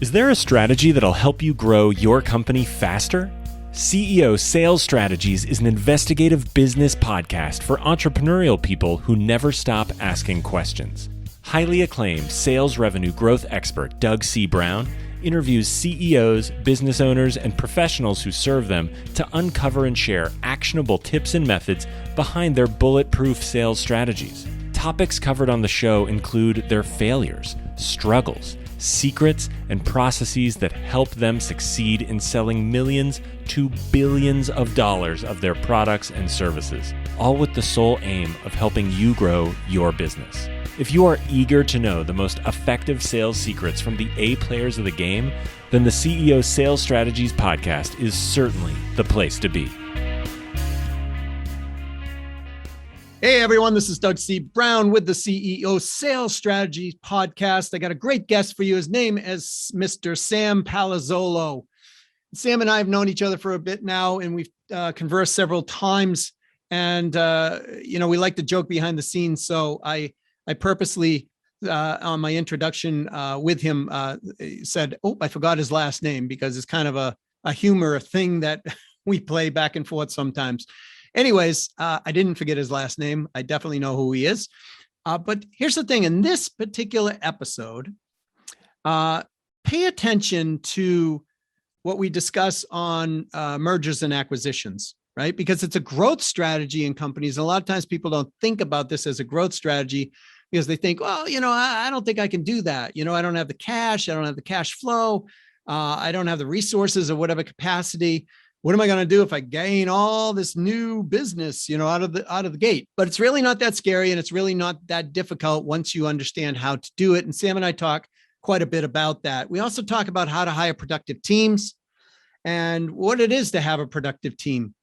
Is there a strategy that'll help you grow your company faster? CEO Sales Strategies is an investigative business podcast for entrepreneurial people who never stop asking questions. Highly acclaimed sales revenue growth expert Doug C. Brown interviews CEOs, business owners, and professionals who serve them to uncover and share actionable tips and methods behind their bulletproof sales strategies. Topics covered on the show include their failures, struggles, secrets, and processes that help them succeed in selling millions to billions of dollars of their products and services, all with the sole aim of helping you grow your business. If you are eager to know the most effective sales secrets from the A players of the game, then the CEO Sales Strategies podcast is certainly the place to be. Hey everyone, this is Doug C. Brown with the CEO Sales Strategies podcast. I got a great guest for you. His name is Mr. Sam Palazzolo. Sam and I have known each other for a bit now, and we've conversed several times. And we like to joke behind the scenes. So I purposely, on my introduction with him, said, "Oh, I forgot his last name," because it's kind of a humor thing that we play back and forth sometimes. Anyways, I didn't forget his last name. I definitely know who he is. But here's the thing. In this particular episode, pay attention to what we discuss on mergers and acquisitions, right? Because it's a growth strategy in companies. And a lot of times people don't think about this as a growth strategy because they think, well, I don't think I can do that. I don't have the cash. I don't have the cash flow. I don't have the resources or whatever capacity. What am I going to do if I gain all this new business, out of the gate? But it's really not that scary, and it's really not that difficult once you understand how to do it. And Sam and I talk quite a bit about that. We also talk about how to hire productive teams and what it is to have a productive team,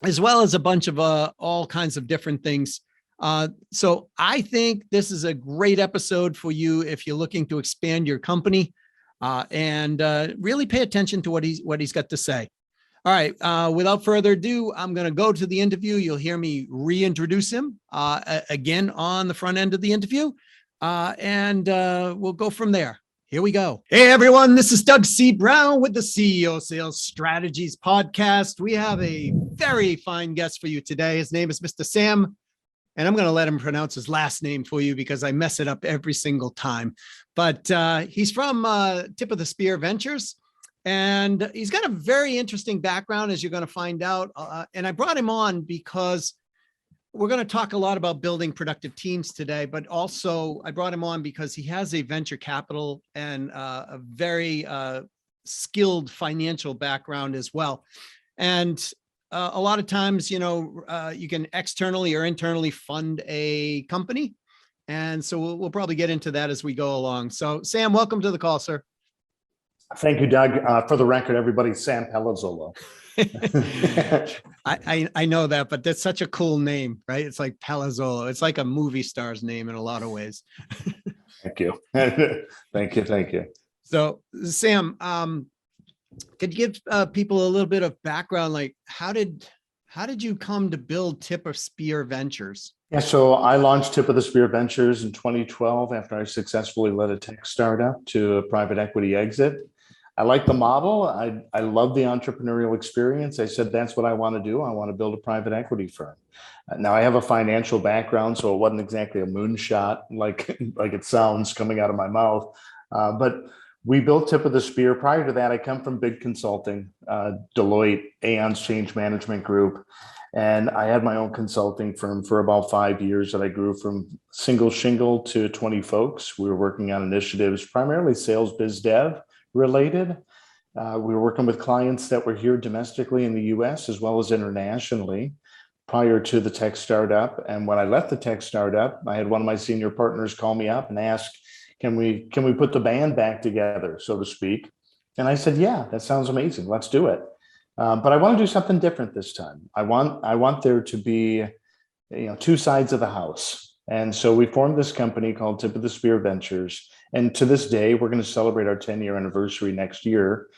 as well as a bunch of all kinds of different things. So I think this is a great episode for you if you're looking to expand your company, and really pay attention to what he's got to say. All right. Without further ado, I'm going to go to the interview. You'll hear me reintroduce him again on the front end of the interview, and we'll go from there. Here we go. Hey, everyone. This is Doug C. Brown with the CEO Sales Strategies podcast. We have a very fine guest for you today. His name is Mr. Sam, and I'm going to let him pronounce his last name for you because I mess it up every single time. But he's from Tip of the Spear Ventures. And he's got a very interesting background, as you're going to find out. And I brought him on because we're going to talk a lot about building productive teams today, but also I brought him on because he has a venture capital and a very skilled financial background as well. And a lot of times, you can externally or internally fund a company. And so we'll probably get into that as we go along. So Sam, welcome to the call, sir. Thank you, Doug. For the record, everybody, Sam Palazzolo. I know that, but that's such a cool name, right? It's like Palazzolo. It's like a movie star's name in a lot of ways. Thank you. Thank you. So, Sam, could you give people a little bit of background? Like, how did you come to build Tip of Spear Ventures? Yeah, so I launched Tip of the Spear Ventures in 2012 after I successfully led a tech startup to a private equity exit. I like the model. I love the entrepreneurial experience. I said, that's what I want to do. I want to build a private equity firm. Now I have a financial background, so it wasn't exactly a moonshot like it sounds coming out of my mouth. But we built Tip of the Spear. Prior to that, I come from big consulting, Deloitte, Aon's Change Management Group. And I had my own consulting firm for about 5 years that I grew from single shingle to 20 folks. We were working on initiatives, primarily sales biz dev related. We were working with clients that were here domestically in the US as well as internationally prior to the tech startup. And when I left the tech startup, I had one of my senior partners call me up and ask, can we put the band back together, so to speak? And I said, yeah, that sounds amazing. Let's do it. But I want to do something different this time. I want there to be, two sides of the house. And so we formed this company called Tip of the Spear Ventures. And to this day, we're going to celebrate our 10-year anniversary next year.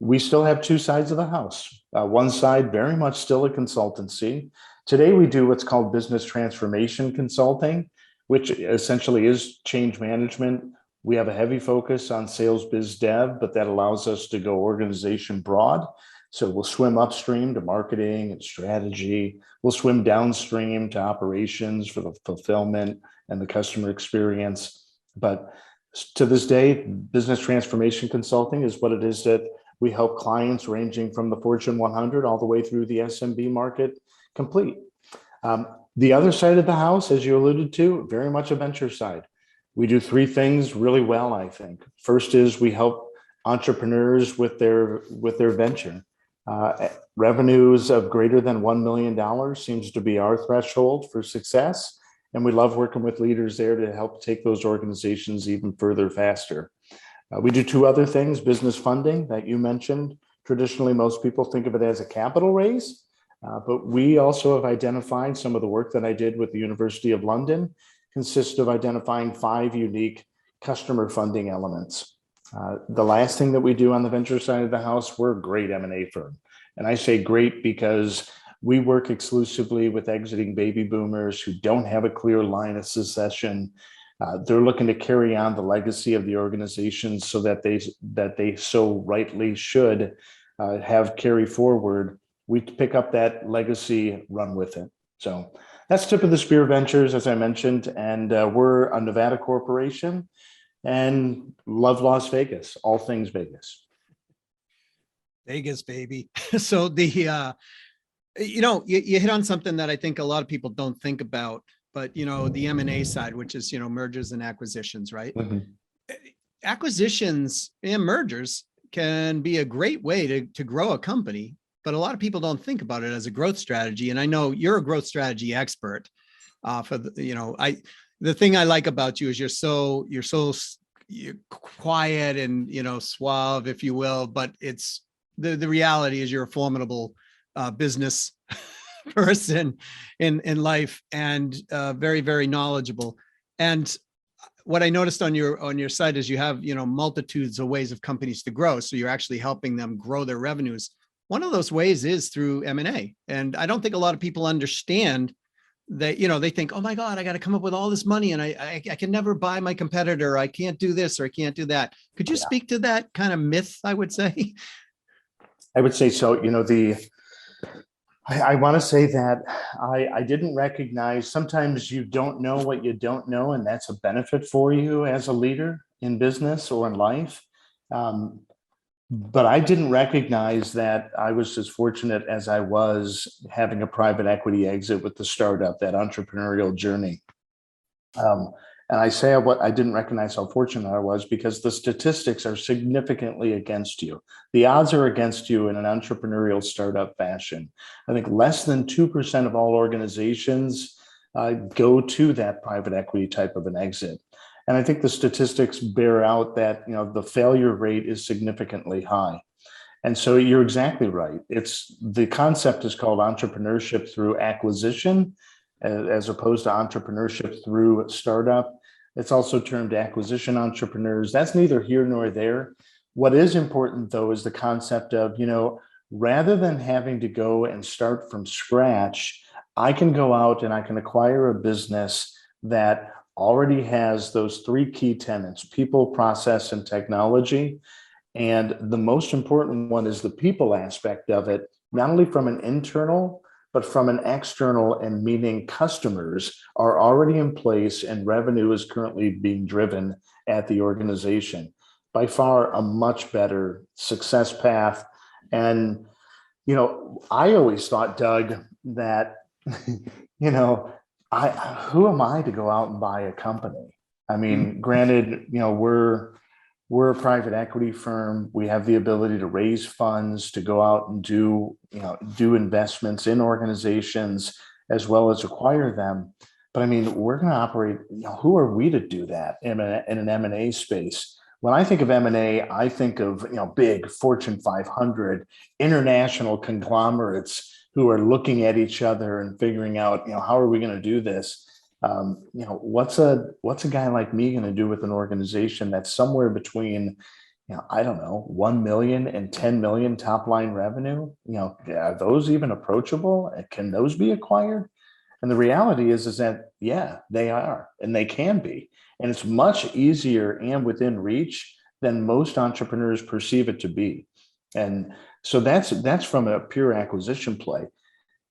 We still have two sides of the house. One side, very much still a consultancy. Today, we do what's called business transformation consulting, which essentially is change management, We have a heavy focus on sales biz dev, but that allows us to go organization broad. So we'll swim upstream to marketing and strategy. We'll swim downstream to operations for the fulfillment and the customer experience. But to this day, business transformation consulting is what it is that we help clients ranging from the Fortune 100 all the way through the SMB market complete. The other side of the house, as you alluded to, very much a venture side. We do three things really well, I think. First is we help entrepreneurs with their venture. Revenues of greater than $1 million seems to be our threshold for success. And we love working with leaders there to help take those organizations even further faster. We do two other things: business funding that you mentioned. Traditionally, most people think of it as a capital raise, but we also have identified some of the work that I did with the University of London consists of identifying 5 unique customer funding elements. The last thing that we do on the venture side of the house, we're a great M&A firm. And I say great because we work exclusively with exiting baby boomers who don't have a clear line of succession. They're looking to carry on the legacy of the organization so that they so rightly should have carry forward. We pick up that legacy, run with it. So that's Tip of the Spear Ventures, as I mentioned, and we're a Nevada corporation and love Las Vegas, all things Vegas. Vegas, baby. So you hit on something that I think a lot of people don't think about, but the M&A side, which is mergers and acquisitions, right? Mm-hmm. Acquisitions and mergers can be a great way to grow a company, but a lot of people don't think about it as a growth strategy. And I know you're a growth strategy expert. The thing I like about you is you're quiet and suave, if you will, but it's the reality is you're a formidable business person in life, and very, very knowledgeable. And what I noticed on your site is you have multitudes of ways of companies to grow. So you're actually helping them grow their revenues. One of those ways is through M&A. And I don't think a lot of people understand that, they think, oh my God, I got to come up with all this money and I can never buy my competitor. I can't do this or I can't do that. Could you speak to that kind of myth, I would say? I would say so. I want to say that I didn't recognize, sometimes you don't know what you don't know, and that's a benefit for you as a leader in business or in life. But I didn't recognize that I was as fortunate as I was having a private equity exit with the startup, that entrepreneurial journey. And I say what I didn't recognize how fortunate I was because the statistics are significantly against you. The odds are against you in an entrepreneurial startup fashion. I think less than 2% of all organizations go to that private equity type of an exit. And I think the statistics bear out that the failure rate is significantly high. And so you're exactly right. The concept is called entrepreneurship through acquisition, as opposed to entrepreneurship through startup. It's also termed acquisition entrepreneurs. That's neither here nor there. What is important, though, is the concept of, rather than having to go and start from scratch, I can go out and I can acquire a business that already has those 3 key tenets: people, process, and technology. And the most important one is the people aspect of it, not only from an internal, but from an external, and meaning customers are already in place and revenue is currently being driven at the organization. By far a much better success path. And, I always thought, Doug, that, who am I to go out and buy a company? I mean, granted, we're a private equity firm. We have the ability to raise funds to go out and do investments in organizations as well as acquire them. But I mean, we're going to operate, who are we to do that in an M&A space? When I think of M&A, I think of, big Fortune 500 international conglomerates who are looking at each other and figuring out, how are we going to do this? What's a guy like me going to do with an organization that's somewhere between, I don't know, 1 million and 10 million top line revenue? Are those even approachable? Can those be acquired? And the reality is that, yeah, they are, and they can be. And it's much easier and within reach than most entrepreneurs perceive it to be. And so that's from a pure acquisition play.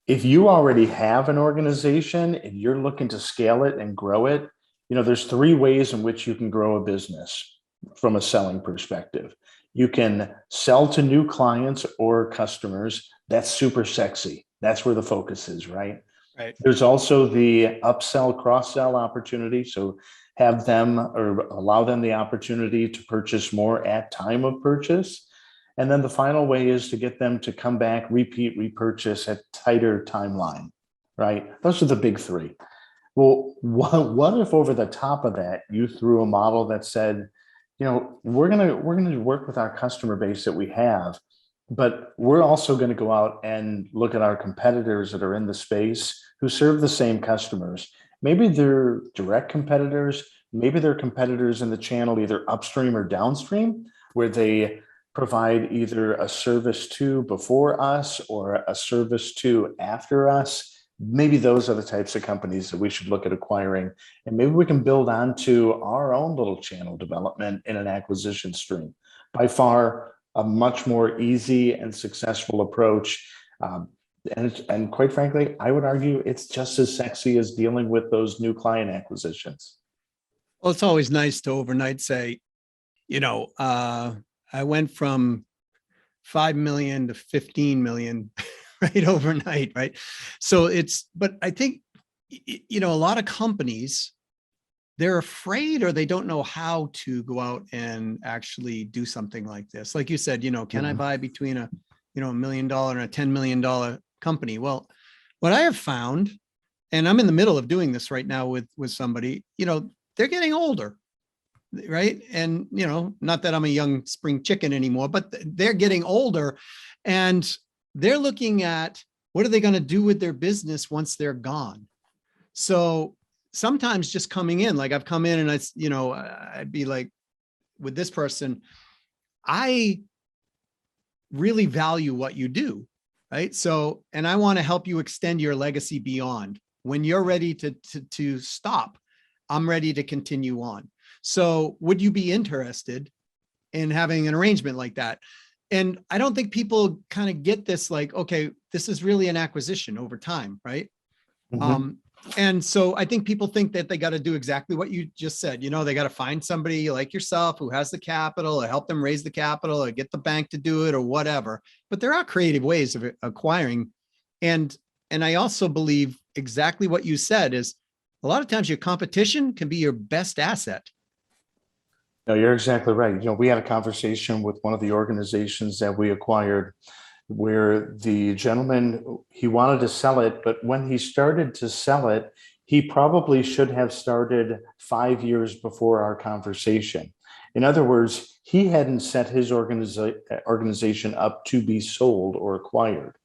If you already have an organization and you're looking to scale it and grow it, there's three ways in which you can grow a business from a selling perspective. You can sell to new clients or customers. That's super sexy. That's where the focus is, right? Right. There's also the upsell, cross-sell opportunity. So have them or allow them the opportunity to purchase more at time of purchase. And then the final way is to get them to come back, repeat, repurchase at tighter timeline, right? Those are the big three. Well, what if over the top of that, you threw a model that said, we're gonna work with our customer base that we have, but we're also going to go out and look at our competitors that are in the space who serve the same customers. Maybe they're direct competitors, maybe they're competitors in the channel, either upstream or downstream, where they provide either a service to before us or a service to after us. Maybe those are the types of companies that we should look at acquiring. And maybe we can build onto our own little channel development in an acquisition stream. By far, a much more easy and successful approach. And quite frankly, I would argue it's just as sexy as dealing with those new client acquisitions. Well, it's always nice to overnight say, I went from 5 million to 15 million, right? Overnight, right? So but I think, a lot of companies, they're afraid or they don't know how to go out and actually do something like this. Like you said, can I buy between a $1 million and a $10 million company? Well, what I have found, and I'm in the middle of doing this right now with somebody, they're getting older, right? And, not that I'm a young spring chicken anymore, but they're getting older and they're looking at what are they going to do with their business once they're gone? So sometimes just coming in, like I've come in and I'd be like, with this person, I really value what you do, right? So, and I want to help you extend your legacy beyond. When you're ready to stop, I'm ready to continue on. So would you be interested in having an arrangement like that? And I don't think people kind of get this, like, okay, this is really an acquisition over time, right? And so I think people think that they got to do exactly what you just said. They got to find somebody like yourself who has the capital or help them raise the capital or get the bank to do it or whatever. But there are creative ways of acquiring. And I also believe exactly what you said is a lot of times your competition can be your best asset. No, you're exactly right. We had a conversation with one of the organizations that we acquired where the gentleman, he wanted to sell it, but when he started to sell it, he probably should have started 5 years before our conversation. In other words, he hadn't set his organization up to be sold or acquired.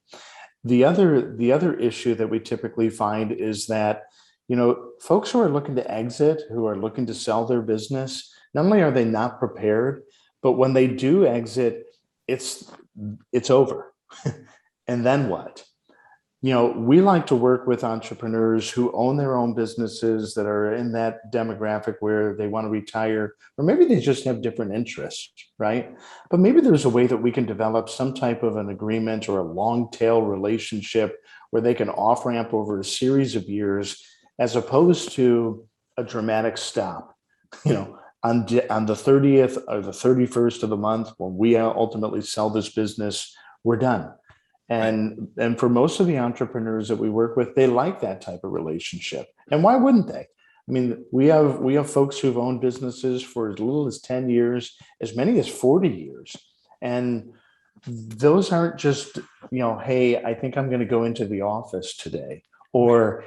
The other issue that we typically find is that, folks who are looking to exit, who are looking to sell their business, not only are they not prepared, but when they do exit, it's over. And then what? We like to work with entrepreneurs who own their own businesses that are in that demographic where they want to retire, or maybe they just have different interests, right? But maybe there's a way that we can develop some type of an agreement or a long tail relationship where they can off ramp over a series of years, as opposed to a dramatic stop, on the 30th or the 31st of the month, when we ultimately sell this business, we're done. And for most of the entrepreneurs that we work with, they like that type of relationship. And why wouldn't they? I mean, we have folks who've owned businesses for as little as 10 years, as many as 40 years. And those aren't just, hey, I think I'm going to go into the office today. Or,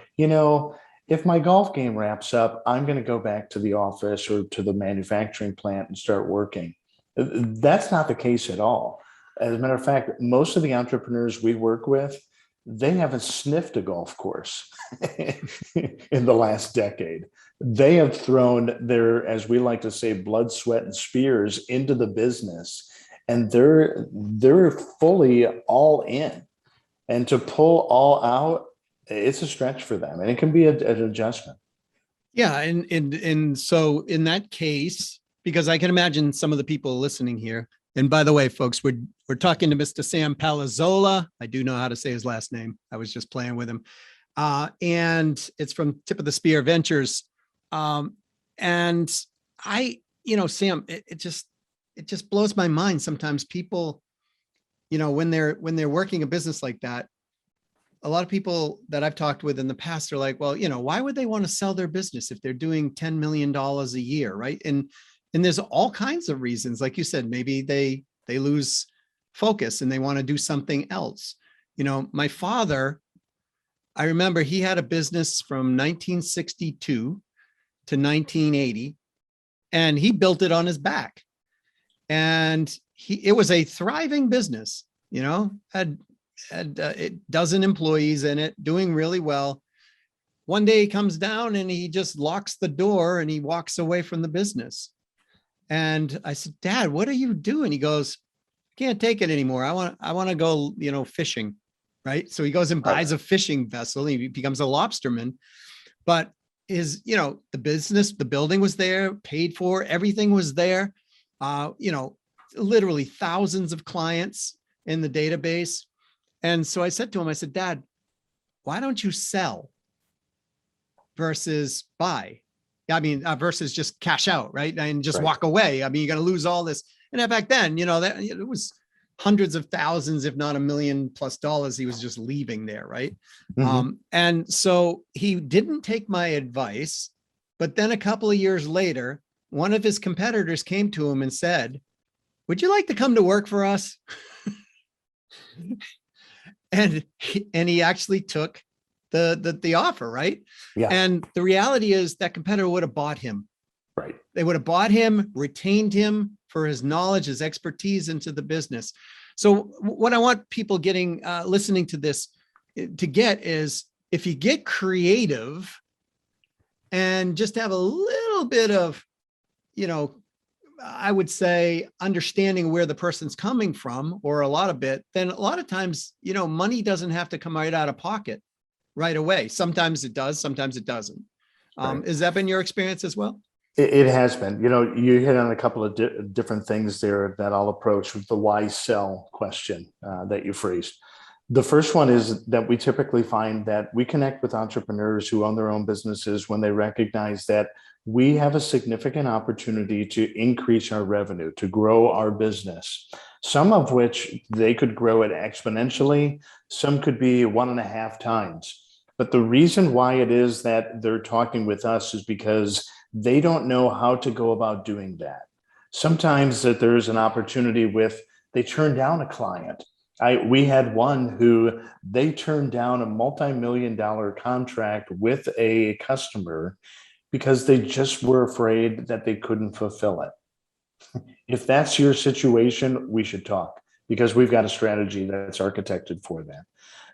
if my golf game wraps up, I'm going to go back to the office or to the manufacturing plant and start working. That's not the case at all. As a matter of fact, most of the entrepreneurs we work with, they haven't sniffed a golf course in the last decade. They have thrown their, as we like to say, blood, sweat, and spears into the business, and they're fully all in. And to pull all out, it's a stretch for them, and it can be an adjustment. Yeah, and so in that case, because I can imagine some of the people listening here. And by the way, folks, we're talking to Mr. Sam Palazzolo. I do know how to say his last name. I was just playing with him. And it's from Tip of the Spear Ventures. And Sam, it just blows my mind. Sometimes people, when they're working a business like that, a lot of people that I've talked with in the past are like, well, why would they want to sell their business if they're doing $10 million a year, right? And there's all kinds of reasons. Like you said, maybe they lose focus and they want to do something else. My father, I remember he had a business from 1962 to 1980, and he built it on his back. And it was a thriving business, had a dozen employees in it, doing really well. One day he comes down and he just locks the door and he walks away from the business. And I said, Dad, what are you doing? He goes, I can't take it anymore. I want to go, fishing. Right. So he goes and buys a fishing vessel. He becomes a lobsterman. But the business, the building was there, paid for, everything was there. Literally thousands of clients in the database. And so I said to him, I said, Dad, why don't you sell versus buy? I mean, versus just cash out, right? And just walk away. I mean, you're going to lose all this. And back then, that it was hundreds of thousands, if not $1 million+ he was just leaving there, right? Mm-hmm. And so he didn't take my advice. But then a couple of years later, one of his competitors came to him and said, would you like to come to work for us? And he actually took the offer, right? Yeah. And the reality is that competitor would have bought him. Right. They would have bought him, retained him for his knowledge, his expertise into the business. So what I want people listening to this to get is, if you get creative and just have a little bit of, I would say, understanding where the person's coming from, or a lot of it, then a lot of times, money doesn't have to come right out of pocket right away. Sometimes it does, sometimes it doesn't. Has that been your experience as well? It has been. You hit on a couple of different things there that I'll approach with the why sell question that you phrased. The first one is that we typically find that we connect with entrepreneurs who own their own businesses when they recognize that we have a significant opportunity to increase our revenue, to grow our business, some of which they could grow it exponentially. Some could be 1.5 times. But the reason why it is that they're talking with us is because they don't know how to go about doing that. Sometimes that there's an opportunity they turn down a client. We had one who they turned down a multi-million-dollar contract with a customer because they just were afraid that they couldn't fulfill it. If that's your situation, we should talk, because we've got a strategy that's architected for that.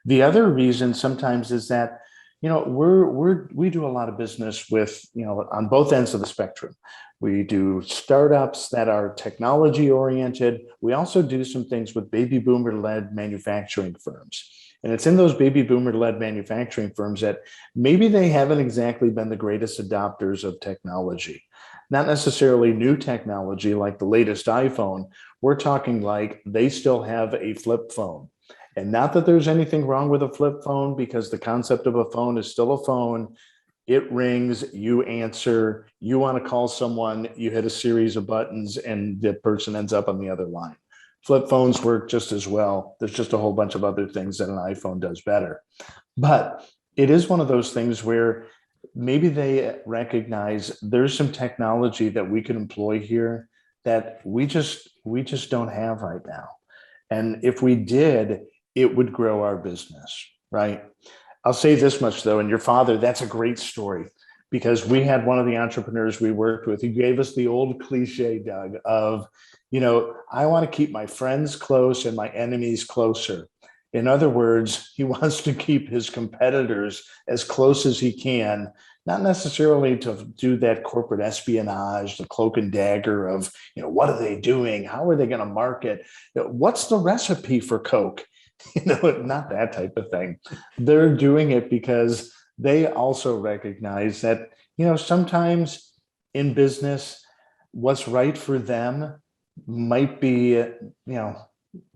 The other reason sometimes is that, we do a lot of business with, on both ends of the spectrum. We do startups that are technology oriented. We also do some things with baby boomer led manufacturing firms. And it's in those baby boomer led manufacturing firms that maybe they haven't exactly been the greatest adopters of technology. Not necessarily new technology like the latest iPhone. We're talking like they still have a flip phone. And not that there's anything wrong with a flip phone, because the concept of a phone is still a phone. It rings, you answer, you want to call someone, you hit a series of buttons, and the person ends up on the other line. Flip phones work just as well. There's just a whole bunch of other things that an iPhone does better. But it is one of those things where maybe they recognize there's some technology that we could employ here that we just don't have right now. And if we did, it would grow our business, right? I'll say this much though, and your father, that's a great story, because we had one of the entrepreneurs we worked with who gave us the old cliche, Doug, of, I want to keep my friends close and my enemies closer. In other words, he wants to keep his competitors as close as he can, not necessarily to do that corporate espionage, the cloak and dagger of, what are they doing? How are they going to market? What's the recipe for Coke? Not that type of thing. They're doing it because they also recognize that, sometimes in business, what's right for them might be,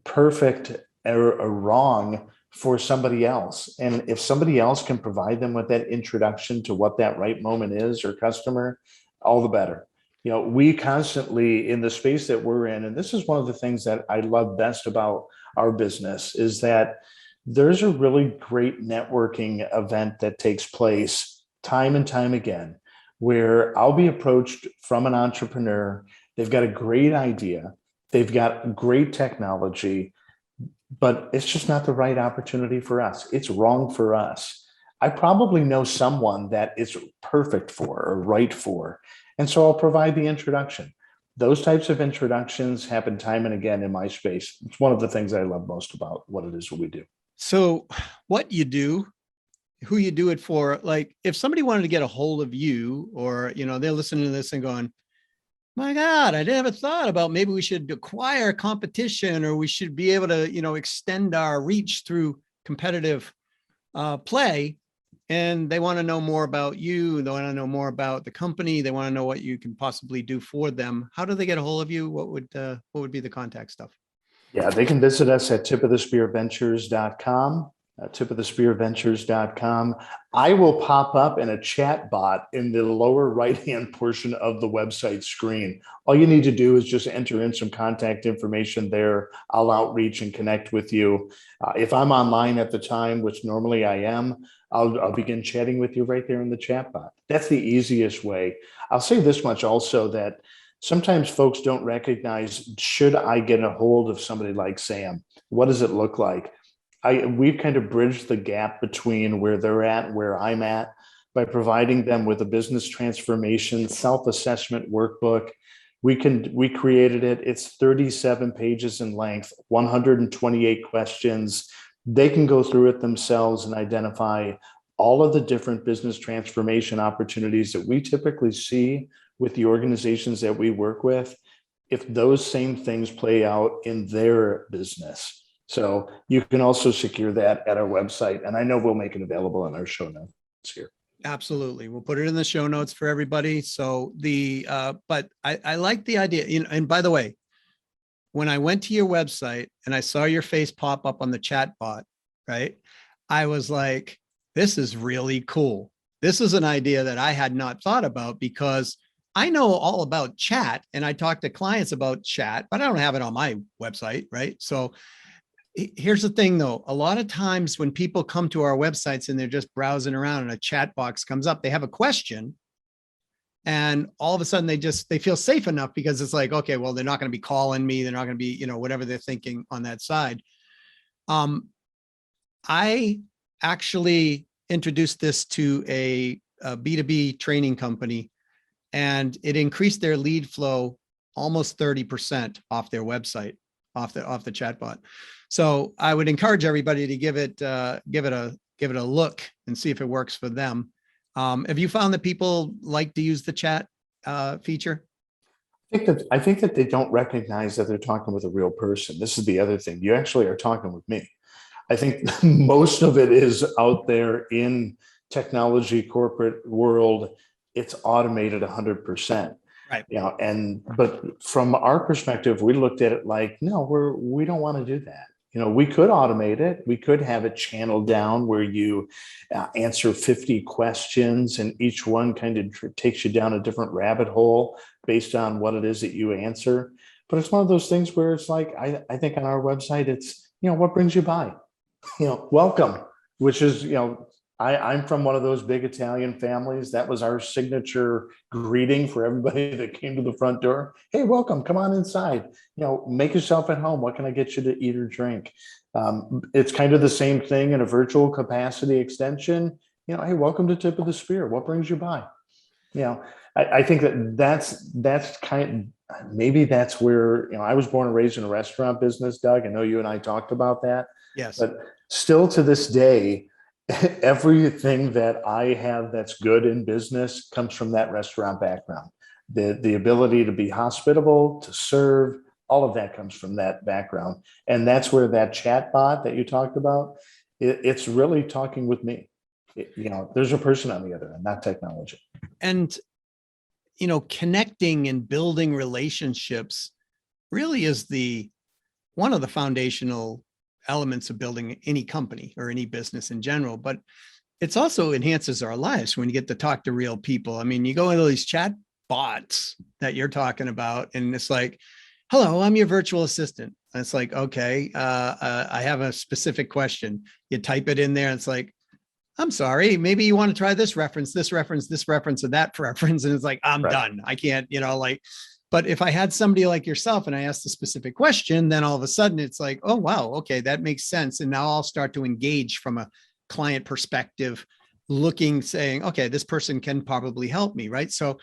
perfect or wrong for somebody else. And if somebody else can provide them with that introduction to what that right moment is or customer, all the better. We constantly in the space that we're in, and this is one of the things that I love best about our business, is that there's a really great networking event that takes place time and time again, where I'll be approached from an entrepreneur. They've got a great idea. They've got great technology, but it's just not the right opportunity for us. It's wrong for us. I probably know someone that it's perfect for or right for. And so I'll provide the introduction. Those types of introductions happen time and again in my space. It's one of the things I love most about what it is we do. So what you do, who you do it for, like if somebody wanted to get a hold of you or, they're listening to this and going, my God, I never thought about maybe we should acquire competition or we should be able to, extend our reach through competitive play. And they want to know more about you. They want to know more about the company. They want to know what you can possibly do for them. How do they get a hold of you? What would be the contact stuff? Yeah, they can visit us at tipofthespearventures.com. Tipofthespearventures.com. I will pop up in a chat bot in the lower right-hand portion of the website screen. All you need to do is just enter in some contact information there. I'll outreach and connect with you. If I'm online at the time, which normally I am, I'll begin chatting with you right there in the chat bot. That's the easiest way. I'll say this much also, that sometimes folks don't recognize, should I get a hold of somebody like Sam? What does it look like? We've kind of bridged the gap between where they're at and where I'm at by providing them with a business transformation self-assessment workbook. We created it. It's 37 pages in length, 128 questions. They can go through it themselves and identify all of the different business transformation opportunities that we typically see with the organizations that we work with, if those same things play out in their business. So you can also secure that at our website. And I know we'll make it available in our show notes here. Absolutely. We'll put it in the show notes for everybody. So but I like the idea. And by the way, when I went to your website and I saw your face pop up on the chat bot, right? I was like, this is really cool. This is an idea that I had not thought about because I know all about chat and I talk to clients about chat, but I don't have it on my website, right? So here's the thing though. A lot of times when people come to our websites and they're just browsing around and a chat box comes up, they have a question and all of a sudden they feel safe enough because it's like, okay, well, they're not going to be calling me. They're not going to be, whatever they're thinking on that side. I actually introduced this to a B2B training company and it increased their lead flow almost 30% off their website, off the chatbot. So I would encourage everybody to give it a look and see if it works for them. Have you found that people like to use the chat feature? I think that they don't recognize that they're talking with a real person. This is the other thing. You actually are talking with me. I think most of it is out there in technology, corporate world. It's automated 100%. Right. But from our perspective, we looked at it like, no, we don't want to do that. We could automate it. We could have it channeled down where you answer 50 questions and each one kind of takes you down a different rabbit hole based on what it is that you answer. But it's one of those things where it's like, I think on our website, it's, what brings you by? Welcome, which is, I'm from one of those big Italian families. That was our signature greeting for everybody that came to the front door. Hey, welcome, come on inside. Make yourself at home. What can I get you to eat or drink? It's kind of the same thing in a virtual capacity extension. Hey, welcome to Tip of the Spear. What brings you by? I think that's maybe that's where, I was born and raised in a restaurant business, Doug. I know you and I talked about that. Yes. But still to this day, everything that I have that's good in business comes from that restaurant background. The ability to be hospitable, to serve, All of that comes from that background. And that's where that chat bot that you talked about, it's really talking with me. There's a person on the other end, not technology. And, connecting and building relationships really is one of the foundational elements of building any company or any business in general, but it's also enhances our lives when you get to talk to real people. I mean, you go into these chat bots that you're talking about, and it's like, hello, I'm your virtual assistant. And it's like, okay, I have a specific question. You type it in there. And it's like, I'm sorry, maybe you want to try this reference, this reference, this reference, or that reference. And it's like, I'm done. I can't, but if I had somebody like yourself and I asked a specific question, then all of a sudden it's like, oh, wow, okay, that makes sense. And now I'll start to engage from a client perspective, saying, okay, this person can probably help me, right? So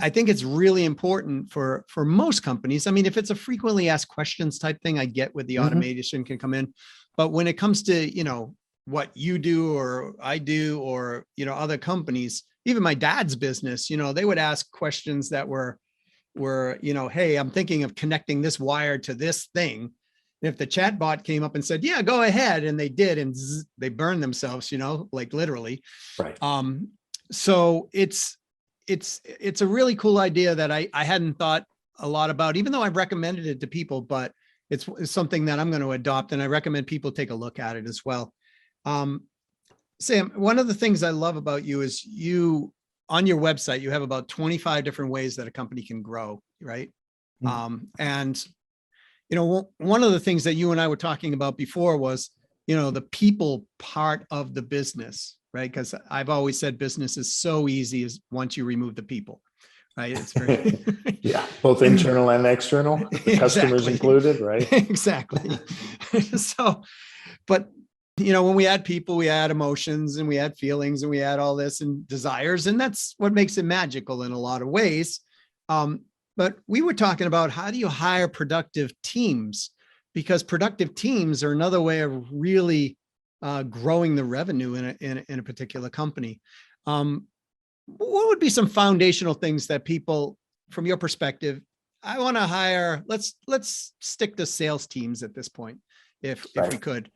I think it's really important for most companies. I mean, if it's a frequently asked questions type thing, I get where the automation can come in. But when it comes to, what you do or I do or, other companies, even my dad's business, they would ask questions that were, hey, I'm thinking of connecting this wire to this thing. And if the chat bot came up and said, yeah, go ahead. And they did, and they burned themselves, like literally. Right. So it's a really cool idea that I hadn't thought a lot about, even though I've recommended it to people, but it's something that I'm going to adopt. And I recommend people take a look at it as well. Sam, one of the things I love about you is on your website, you have about 25 different ways that a company can grow, right? And, one of the things that you and I were talking about before was, the people part of the business, right? Because I've always said business is so easy as once you remove the people, right? It's very yeah, both internal and external, customers included, right? Exactly. So, but when we add people, we add emotions and we add feelings and we add all this and desires. And that's what makes it magical in a lot of ways. But we were talking about, how do you hire productive teams? Because productive teams are another way of really growing the revenue in a particular company. What would be some foundational things that people, from your perspective, I want to hire, let's stick to sales teams at this point, if we could.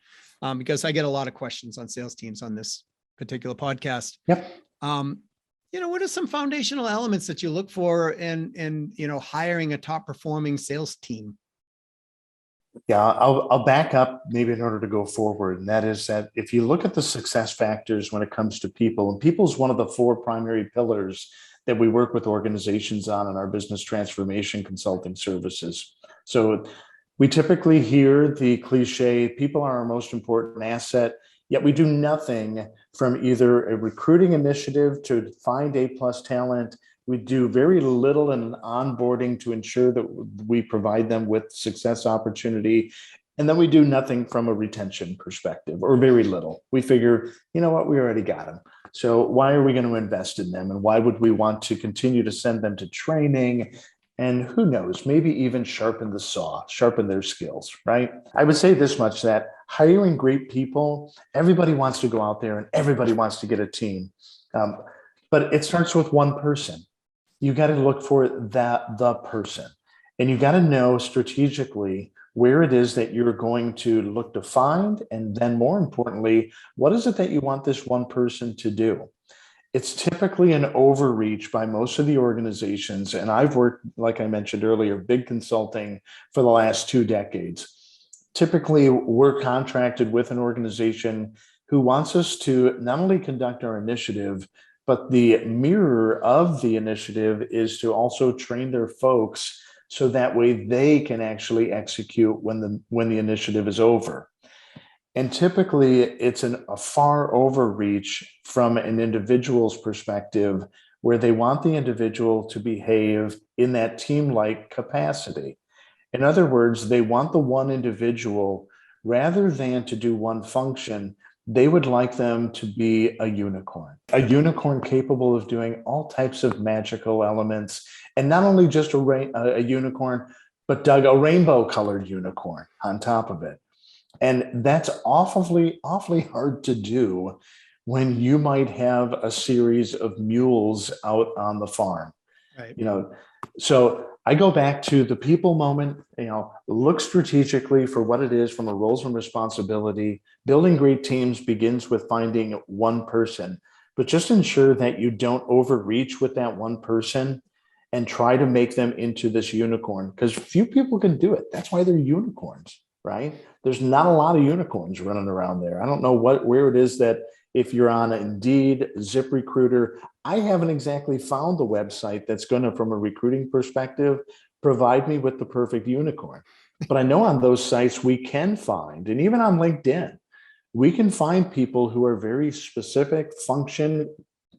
Because I get a lot of questions on sales teams on this particular podcast. Yep. What are some foundational elements that you look for in hiring a top performing sales team? Yeah, I'll back up maybe in order to go forward. And that is that if you look at the success factors when it comes to people, and people is one of the 4 primary pillars that we work with organizations on in our business transformation consulting services. So we typically hear the cliche, people are our most important asset, yet we do nothing from either a recruiting initiative to find A+ talent. We do very little in onboarding to ensure that we provide them with success opportunity. And then we do nothing from a retention perspective, or very little. We figure, you know what, we already got them. So why are we going to invest in them? And why would we want to continue to send them to training? And who knows, maybe even sharpen the saw, sharpen their skills, right? I would say this much, that hiring great people, everybody wants to go out there and everybody wants to get a team. But it starts with one person. You got to look for the person. And you got to know strategically where it is that you're going to look to find. And then more importantly, what is it that you want this one person to do? It's typically an overreach by most of the organizations. And I've worked, like I mentioned earlier, big consulting for the last 2 decades. Typically, we're contracted with an organization who wants us to not only conduct our initiative, but the mirror of the initiative is to also train their folks so that way they can actually execute when the initiative is over. And typically, it's a far overreach from an individual's perspective, where they want the individual to behave in that team-like capacity. In other words, they want the one individual, rather than to do one function, they would like them to be a unicorn capable of doing all types of magical elements. And not only just a unicorn, but Doug, a rainbow colored unicorn on top of it. And that's awfully hard to do when you might have a series of mules out on the farm. Right. So I go back to the people moment, look strategically for what it is from a roles and responsibility. Building great teams begins with finding one person, but just ensure that you don't overreach with that one person and try to make them into this unicorn, because few people can do it. That's why they're unicorns, right? There's not a lot of unicorns running around there. I don't know where it is that if you're on Indeed, ZipRecruiter, I haven't exactly found the website that's going to, from a recruiting perspective, provide me with the perfect unicorn. But I know on those sites we can find, and even on LinkedIn, we can find people who are very specific, function,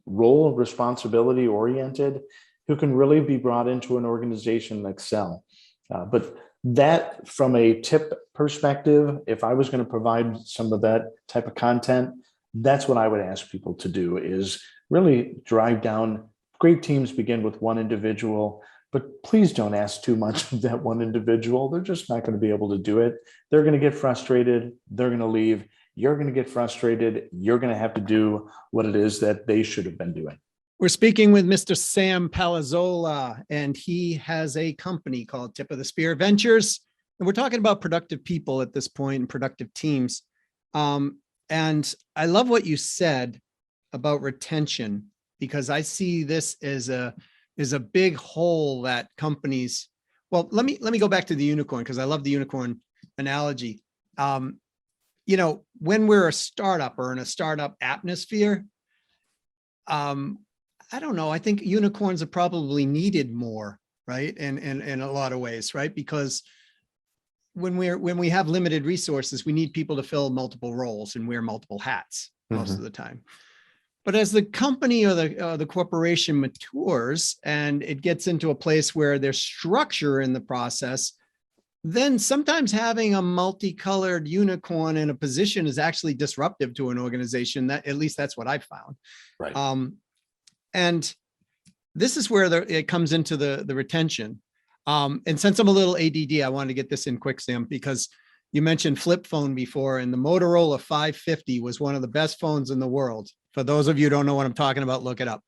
role, responsibility oriented, who can really be brought into an organization and excel. But that, from a tip perspective, if I was going to provide some of that type of content, that's what I would ask people to do, is really drive down. Great teams begin with one individual, but please don't ask too much of that one individual. They're just not going to be able to do it. They're going to get frustrated. They're going to leave. You're going to get frustrated. You're going to have to do what it is that they should have been doing. We're speaking with Mr. Sam Palazzolo, and he has a company called Tip of the Spear Ventures. And we're talking about productive people at this point and productive teams. And I love what you said about retention, because I see this as a big hole that companies, well, let me go back to the unicorn, because I love the unicorn analogy. When we're a startup or in a startup atmosphere, I don't know. I think unicorns are probably needed more, right? And in a lot of ways, right? Because when we have limited resources, we need people to fill multiple roles and wear multiple hats most of the time. But as the company or the corporation matures and it gets into a place where there's structure in the process, then sometimes having a multicolored unicorn in a position is actually disruptive to an organization. That, at least that's what I've found. Right. And this is where it comes into the retention. And since I'm a little ADD, I wanted to get this in quick, Sam, because you mentioned flip phone before, and the Motorola 550 was one of the best phones in the world. For those of you who don't know what I'm talking about, look it up.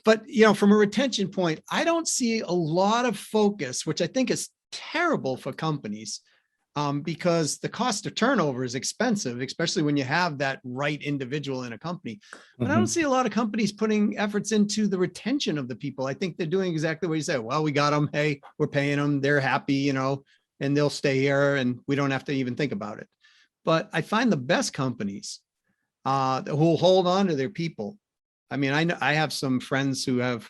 But from a retention point, I don't see a lot of focus, which I think is terrible for companies, because the cost of turnover is expensive, especially when you have that right individual in a company. But I don't see a lot of companies putting efforts into the retention of the people. I think they're doing exactly what you said. Well, we got them. Hey, we're paying them. They're happy, and they'll stay here, and we don't have to even think about it. But I find the best companies who'll hold on to their people. I mean, I have some friends who have,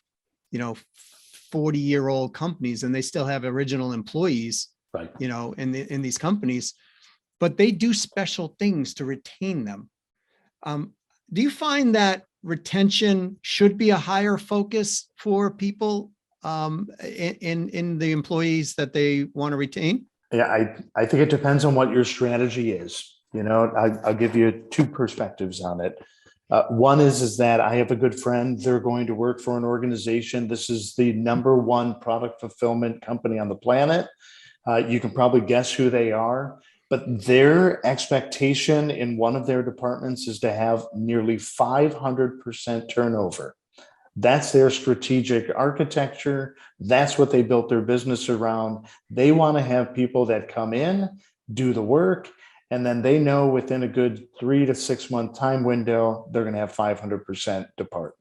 40-year-old companies, and they still have original employees, right, in these companies, but they do special things to retain them. Do you find that retention should be a higher focus for people in the employees that they want to retain? Yeah, I think it depends on what your strategy is. I'll give you two perspectives on it. One is that I have a good friend. They're going to work for an organization. This is the #1 product fulfillment company on the planet. You can probably guess who they are, but their expectation in one of their departments is to have nearly 500% turnover. That's their strategic architecture. That's what they built their business around. They want to have people that come in, do the work, and then they know within a good 3 to 6 month time window, they're going to have 500% depart.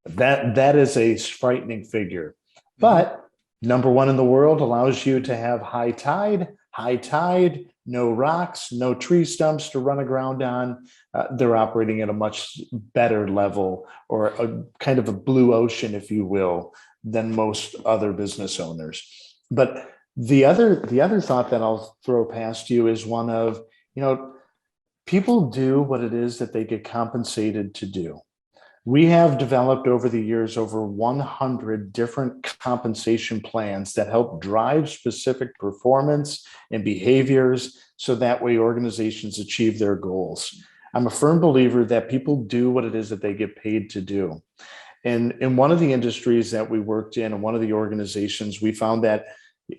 That is a frightening figure. But #1 in the world allows you to have high tide, no rocks, no tree stumps to run aground on. They're operating at a much better level, or a kind of a blue ocean, if you will, than most other business owners. But the other thought that I'll throw past you is one of, people do what it is that they get compensated to do. We have developed over the years over 100 different compensation plans that help drive specific performance and behaviors, so that way organizations achieve their goals. I'm a firm believer that people do what it is that they get paid to do. And in one of the industries that we worked in, and one of the organizations, we found that,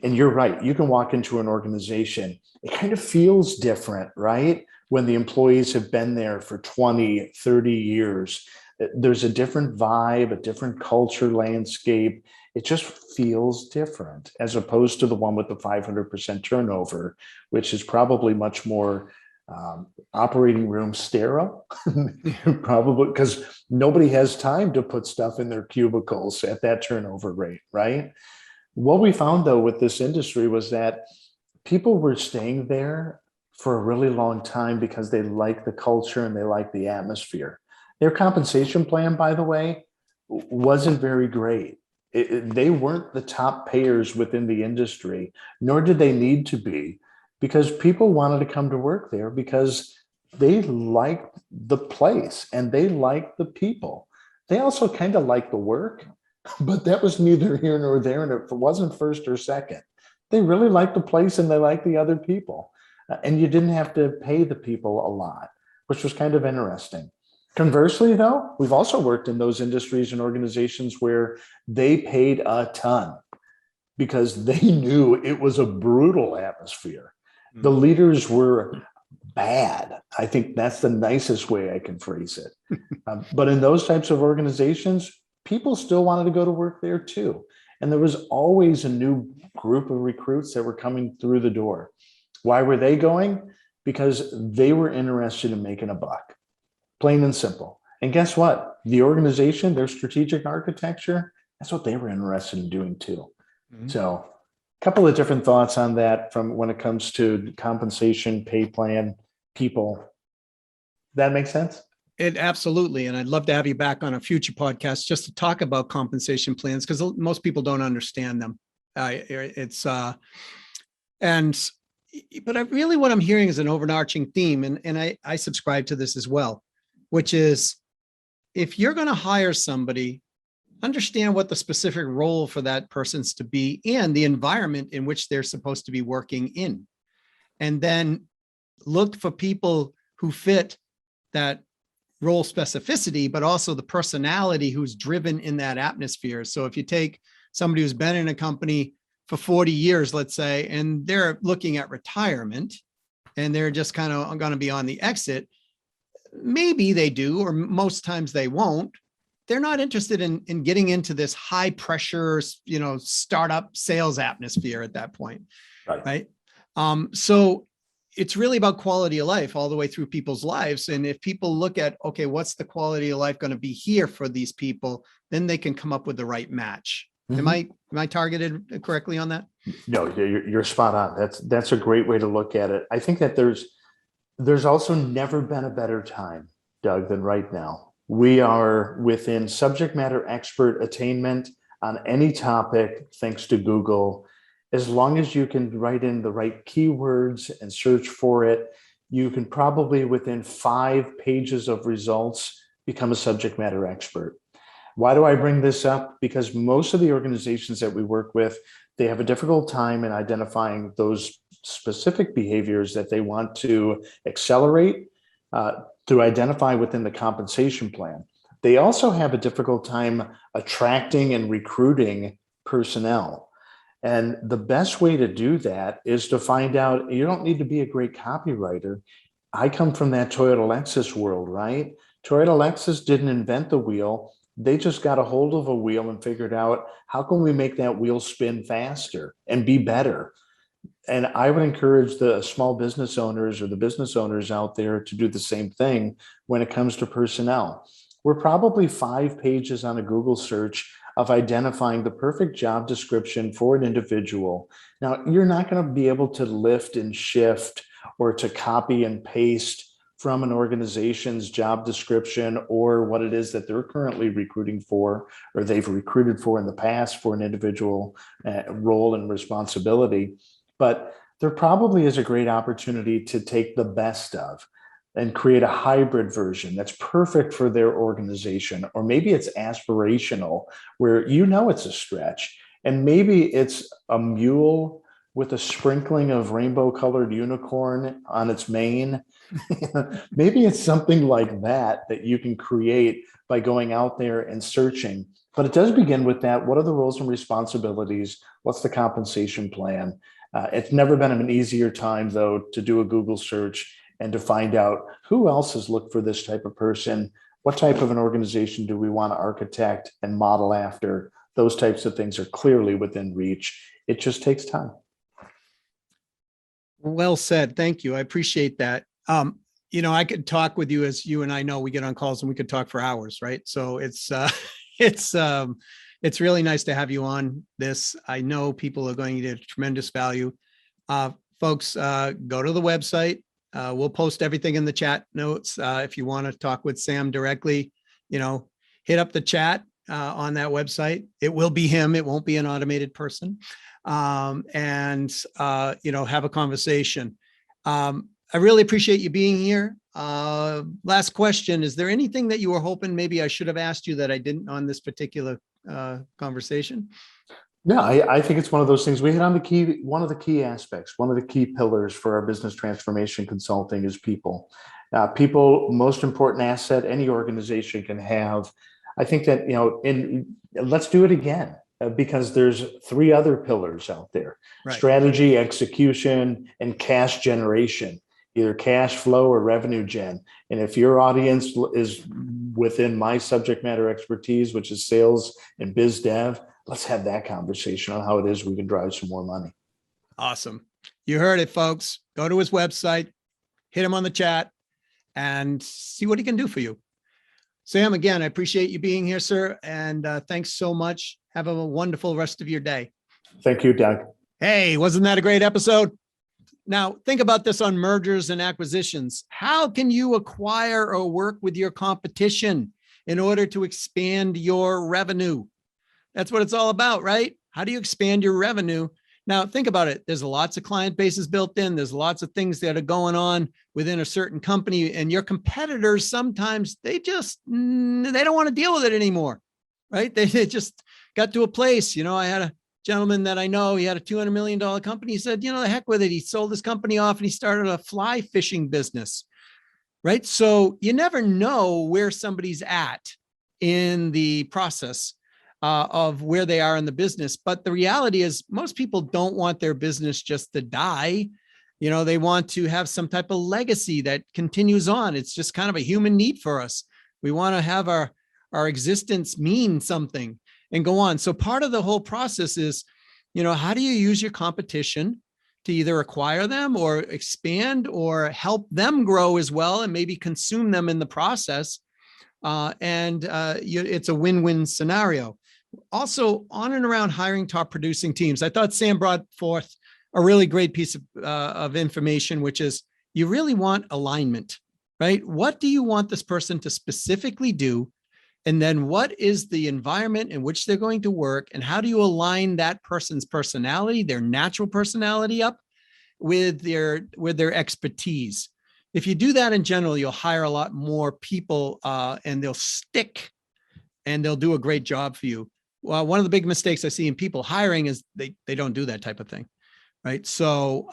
and you're right, you can walk into an organization, it kind of feels different, right? When the employees have been there for 20, 30 years. There's a different vibe, a different culture landscape. It just feels different as opposed to the one with the 500% turnover, which is probably much more operating room sterile, probably because nobody has time to put stuff in their cubicles at that turnover rate, right? What we found though with this industry was that people were staying there for a really long time because they like the culture and they like the atmosphere. Their compensation plan, by the way, wasn't very great. They weren't the top payers within the industry, nor did they need to be, because people wanted to come to work there because they liked the place and they liked the people. They also kind of liked the work, but that was neither here nor there, and it wasn't first or second. They really liked the place and they liked the other people. And you didn't have to pay the people a lot, which was kind of interesting. Conversely, though, we've also worked in those industries and organizations where they paid a ton because they knew it was a brutal atmosphere. The leaders were bad. I think that's the nicest way I can phrase it. But in those types of organizations, people still wanted to go to work there too. And there was always a new group of recruits that were coming through the door. Why were they going? Because they were interested in making a buck, plain and simple. And guess what? The organization, their strategic architecture, that's what they were interested in doing too. Mm-hmm. So a couple of different thoughts on that from when it comes to compensation, pay plan, people. That makes sense? It absolutely. And I'd love to have you back on a future podcast just to talk about compensation plans, because most people don't understand them. But what I'm hearing is an overarching theme, and I subscribe to this as well, which is if you're going to hire somebody, understand what the specific role for that person's to be and the environment in which they're supposed to be working in. And then look for people who fit that role specificity, but also the personality who's driven in that atmosphere. So if you take somebody who's been in a company for 40 years, let's say, and they're looking at retirement and they're just kind of going to be on the exit, maybe they do, or most times they won't. They're not interested in getting into this high pressure, startup sales atmosphere at that point. Right. So it's really about quality of life all the way through people's lives. And if people look at, okay, what's the quality of life going to be here for these people, then they can come up with the right match. Mm-hmm. Am I targeted correctly on that? No, you're spot on. That's a great way to look at it. I think that there's also never been a better time, Doug, than right now. We are within subject matter expert attainment on any topic, thanks to Google. As long as you can write in the right keywords and search for it, you can probably within 5 pages of results become a subject matter expert. Why do I bring this up? Because most of the organizations that we work with, they have a difficult time in identifying those specific behaviors that they want to accelerate to identify within the compensation plan. They also have a difficult time attracting and recruiting personnel. And the best way to do that is to find out, you don't need to be a great copywriter. I come from that Toyota Lexus world, right? Toyota Lexus didn't invent the wheel. They just got a hold of a wheel and figured out, how can we make that wheel spin faster and be better? And I would encourage the small business owners or the business owners out there to do the same thing when it comes to personnel. We're probably 5 pages on a Google search of identifying the perfect job description for an individual. Now, you're not going to be able to lift and shift or to copy and paste from an organization's job description or what it is that they're currently recruiting for or they've recruited for in the past for an individual role and responsibility. But there probably is a great opportunity to take the best of and create a hybrid version that's perfect for their organization. Or maybe it's aspirational where it's a stretch. And maybe it's a mule with a sprinkling of rainbow colored unicorn on its mane. Maybe it's something like that you can create by going out there and searching. But it does begin with that. What are the roles and responsibilities? What's the compensation plan? It's never been an easier time, though, to do a Google search and to find out who else has looked for this type of person What type of an organization do we want to architect and model after? Those types of things are clearly within reach. It just takes time. Well said. Thank you. I appreciate that. I could talk with you, as you and I know, we get on calls and we could talk for hours, right? So it's really nice to have you on this. I know people are going to get tremendous value. Folks, go to the website. We'll post everything in the chat notes. If you want to talk with Sam directly, hit up the chat on that website. It will be him. It won't be an automated person. And have a conversation. I really appreciate you being here. Last question. Is there anything that you were hoping maybe I should have asked you that I didn't on this particular conversation? No, I think it's one of those things. We hit on one of the key aspects, one of the key pillars for our business transformation consulting is people. People, most important asset any organization can have. I think that, let's do it again. Because there's three other pillars out there: right. Strategy, execution, and cash generation, either cash flow or revenue gen. And if your audience is within my subject matter expertise, which is sales and biz dev, let's have that conversation on how it is we can drive some more money. Awesome. You heard it, folks. Go to his website, hit him on the chat, and see what he can do for you. Sam, again, I appreciate you being here, sir. And thanks so much. Have a wonderful rest of your day. Thank you, Doug. Hey, wasn't that a great episode? Now, think about this on mergers and acquisitions. How can you acquire or work with your competition in order to expand your revenue? That's what it's all about, right? How do you expand your revenue? Now, think about it. There's lots of client bases built in. There's lots of things that are going on within a certain company, and your competitors, sometimes they don't want to deal with it anymore, right? They just got to a place. I had a gentleman that I know, he had a $200 million company. He said, the heck with it. He sold his company off and he started a fly fishing business, right? So you never know where somebody's at in the process of where they are in the business. But the reality is most people don't want their business just to die. They want to have some type of legacy that continues on. It's just kind of a human need for us. We want to have our existence mean something and go on. So part of the whole process is, how do you use your competition to either acquire them or expand or help them grow as well and maybe consume them in the process? It's a win-win scenario. Also, on and around hiring top producing teams, I thought Sam brought forth a really great piece of information, which is you really want alignment, right? What do you want this person to specifically do? And then what is the environment in which they're going to work? And how do you align that person's personality, their natural personality up with their expertise? If you do that in general, you'll hire a lot more people and they'll stick and they'll do a great job for you. Well, one of the big mistakes I see in people hiring is they don't do that type of thing, right? So,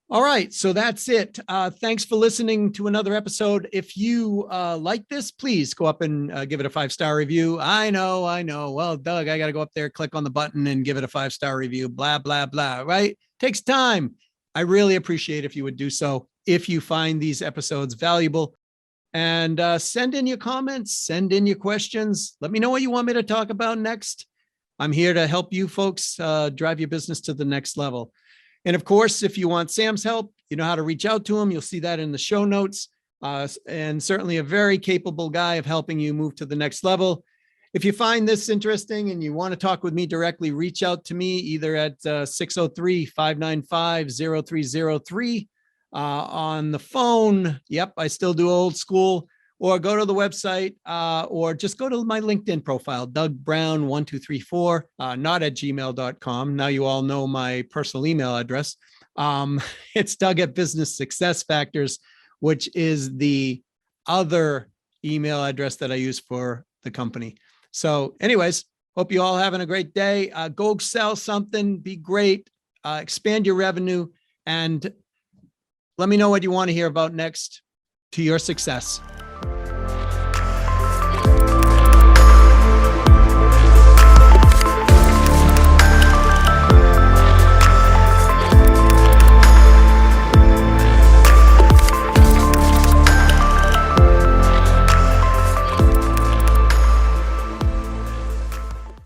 all right, so that's it. Thanks for listening to another episode. If you like this, please go up and give it a 5-star review. I know. Well, Doug, I got to go up there, click on the button and give it a 5-star review, blah, blah, blah, right? Takes time. I really appreciate if you would do so if you find these episodes valuable. And send in your comments, send in your questions. Let me know what you want me to talk about next. I'm here to help you folks drive your business to the next level. And of course, if you want Sam's help, you know how to reach out to him. You'll see that in the show notes. And certainly a very capable guy of helping you move to the next level. If you find this interesting and you want to talk with me directly, reach out to me either at 603-595-0303. On the phone. Yep, I still do old school, or go to the website or just go to my LinkedIn profile, Doug Brown 1234, not at gmail.com. Now you all know my personal email address. It's Doug at Business Success Factors, which is the other email address that I use for the company. So anyways, hope you all having a great day. Go sell something, be great, expand your revenue, and let me know what you want to hear about next to your success.